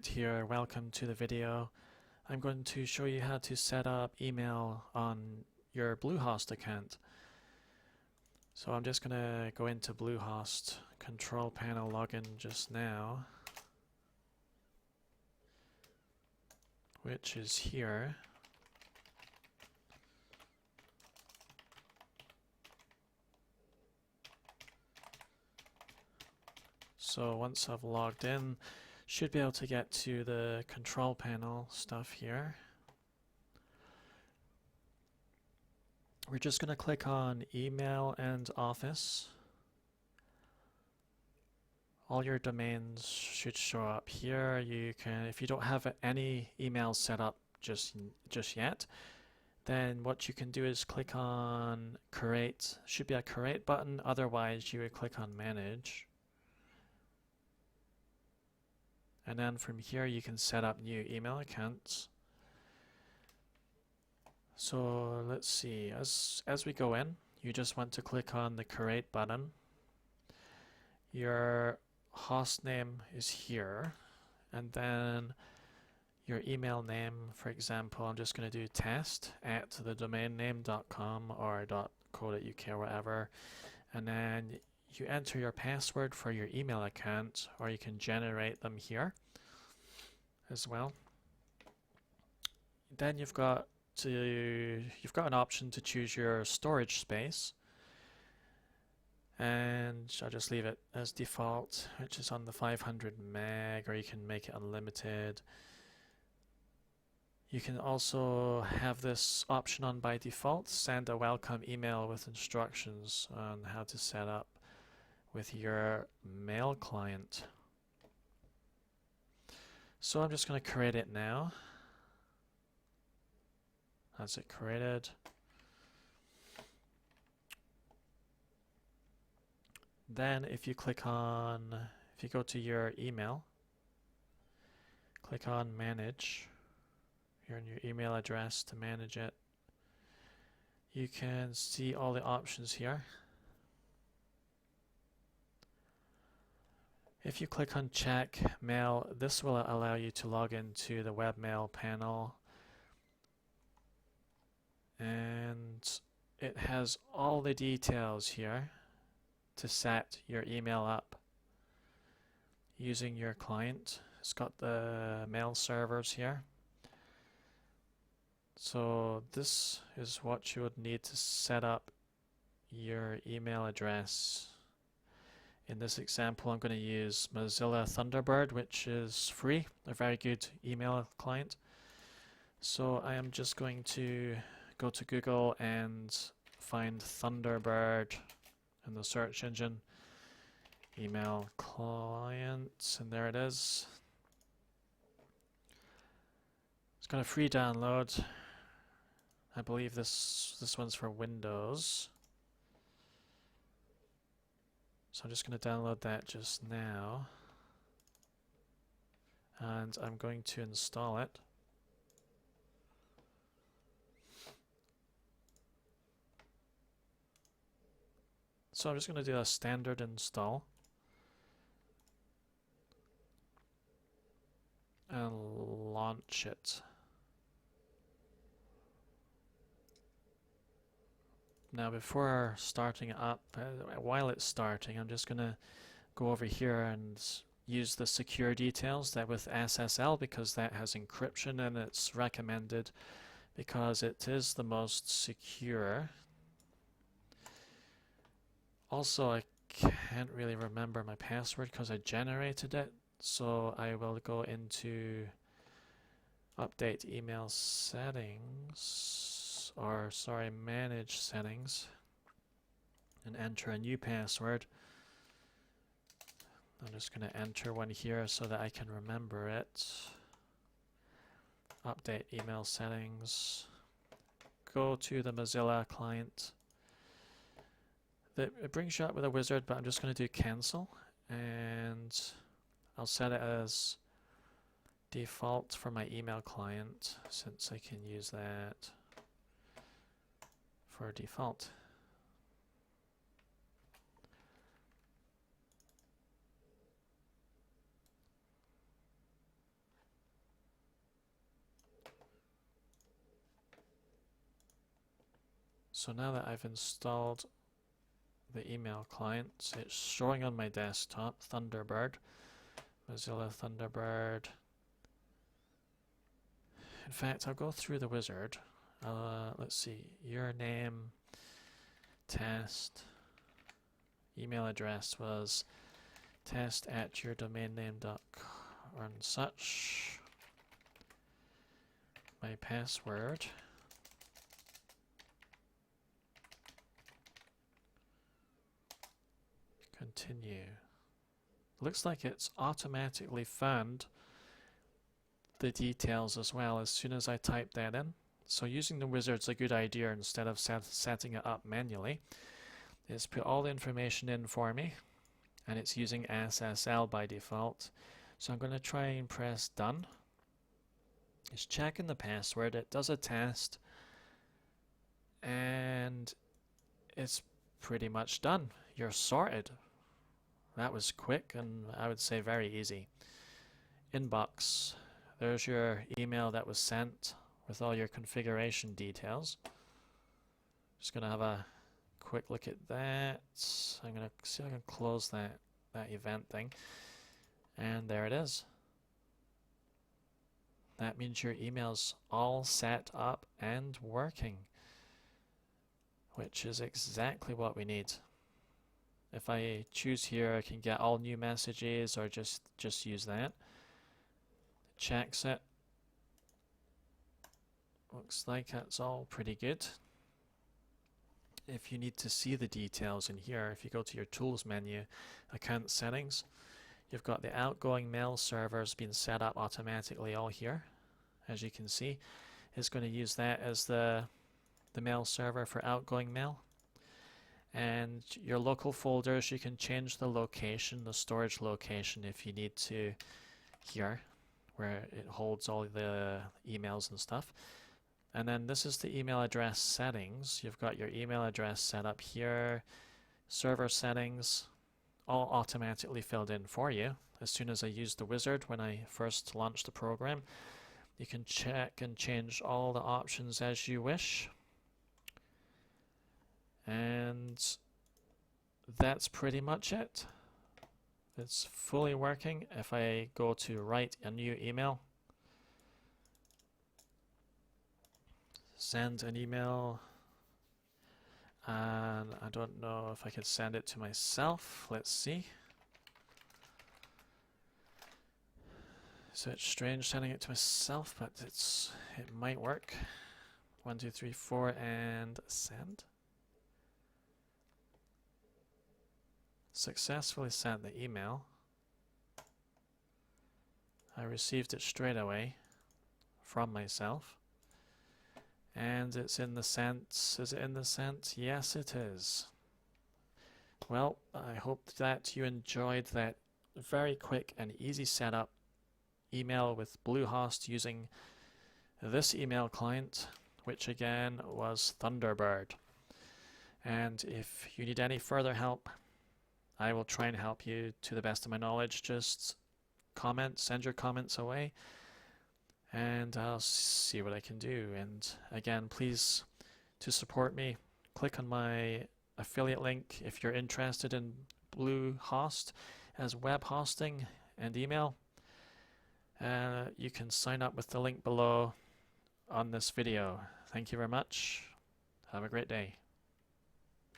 Here, welcome to the video. I'm going to show you how to set up email on your Bluehost account. So I'm just going to go into Bluehost control panel login just now, which is here. So once I've logged in, should be able to get to the control panel stuff here. We're just going to click on email and office. All your domains should show up here. You can, if you don't have any emails set up just yet, then what you can do is click on create. Should be a create button. Otherwise, you would click on manage. And then from here you can set up new email accounts. So let's see, as we go in, you just want to click on the create button. Your host name is here, and then your email name, for example, I'm just going to do test@thedomainname.com or .co.uk or whatever, and then you enter your password for your email account, or you can generate them here as well. Then you've got an option to choose your storage space, and I'll just leave it as default, which is on the 500 meg, or you can make it unlimited. You can also have this option on by default, send a welcome email with instructions on how to set up with your mail client. So I'm just going to create it now. That's it created. Then if you go to your email, click on manage, your email address to manage it. You can see all the options here. If you click on check mail, this will allow you to log into the webmail panel, and it has all the details here to set your email up using your client. It's got the mail servers here. So this is what you would need to set up your email address. In this example, I'm going to use Mozilla Thunderbird, which is free, a very good email client. So I am just going to go to Google and find Thunderbird in the search engine, email client, and there it is. It's got a free download. I believe this one's for Windows. So I'm just going to download that just now, and I'm going to install it. So I'm just going to do a standard install and launch it. Now before starting it up, while it's starting, I'm just going to go over here and use the secure details that with SSL, because that has encryption and it's recommended because it is the most secure. Also, I can't really remember my password because I generated it, so I will go into update email settings, or sorry, manage settings, and enter a new password. I'm just going to enter one here so that I can remember it. Update email settings. Go to the Mozilla client. It brings you up with a wizard, but I'm just going to do cancel, and I'll set it as default for my email client, since I can use that for default. So now that I've installed the email client, it's showing on my desktop, Thunderbird, Mozilla Thunderbird. In fact, I'll go through the wizard. Let's see, your name, test, email address was test@yourdomainname.com and such. My password. Continue. Looks like it's automatically found the details as well as soon as I type that in. So using the wizard's a good idea instead of setting it up manually. It's put all the information in for me, and it's using SSL by default. So I'm going to try and press done. It's checking the password, it does a test, and it's pretty much done. You're sorted. That was quick and I would say very easy. Inbox. There's your email that was sent with all your configuration details. Just going to have a quick look at that. I'm going to see if I can close that event thing. And there it is. That means your email's all set up and working, which is exactly what we need. If I choose here, I can get all new messages or just use that. It checks it. Looks like that's all pretty good. If you need to see the details in here, if you go to your tools menu, account settings, you've got the outgoing mail servers being set up automatically all here. As you can see, it's going to use that as the mail server for outgoing mail. And your local folders, you can change the location, the storage location if you need to here, where it holds all the emails and stuff. And then this is the email address settings. You've got your email address set up here, server settings, all automatically filled in for you. As soon as I used the wizard when I first launched the program, you can check and change all the options as you wish. And that's pretty much it. It's fully working. If I go to write a new email, send an email, and I don't know if I could send it to myself. Let's see. So it's strange sending it to myself, but it might work. 1, 2, 3, 4, and send. Successfully sent the email. I received it straight away from myself. And it's in the sent. Is it in the sent? Yes, it is. Well, I hope that you enjoyed that very quick and easy setup email with Bluehost using this email client, which again was Thunderbird. And if you need any further help, I will try and help you to the best of my knowledge. Just comment, send your comments away, and I'll see what I can do. And again, please, to support me, click on my affiliate link if you're interested in Bluehost as web hosting and email. You can sign up with the link below on this video. Thank you very much. Have a great day.